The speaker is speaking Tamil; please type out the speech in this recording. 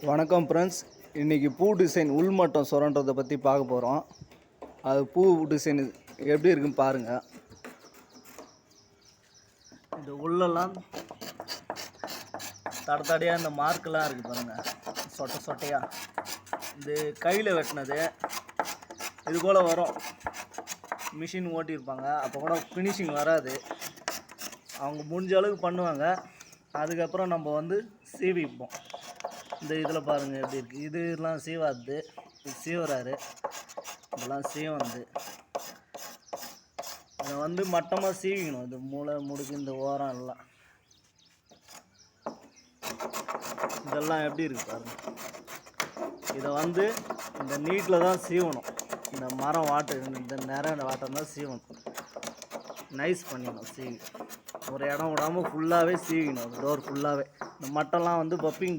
வணக்கம் ஃப்ரெண்ட்ஸ். இன்றைக்கி பூ டிசைன் உள்மட்டம் சுரண்டதை பற்றி பார்க்க போகிறோம். அது பூ டிசைன் எப்படி இருக்குன்னு பாருங்கள். இந்த உள்ளெல்லாம் தடையாக இந்த மார்க்கெலாம் இருக்குது பாருங்கள், சொட்டை சொட்டையாக. இது கையில் வெட்டினது இது போல் வரும். மிஷின் ஓட்டியிருப்பாங்க, அப்போ கூட ஃபினிஷிங் வராது. அவங்க முடிஞ்ச அளவுக்கு பண்ணுவாங்க. அதுக்கப்புறம் நம்ம வந்து சீவிப்போம். இந்த இதில் பாருங்கள் எப்படி இருக்குது. இதெல்லாம் சீவாது, இது சீவராரு. இதெல்லாம் சீவந்து இதை வந்து மட்டமாக சீவிக்கணும். இது மூளை முடுக்கு இந்த ஓரம் எல்லாம் இதெல்லாம் எப்படி இருக்குது பாருங்கள். இதை வந்து இந்த நீட்டில் தான் சீவணும். இந்த மரம் வாட்டு இந்த நிறைய வாட்டம் தான் சீவணும். நைஸ் பண்ணிக்கணும். சீவி ஒரு இடம் விடாமல் ஃபுல்லாகவே சீவிக்கணும். டோர் ஃபுல்லாகவே. இந்த மட்டெல்லாம் வந்து பப்பிங்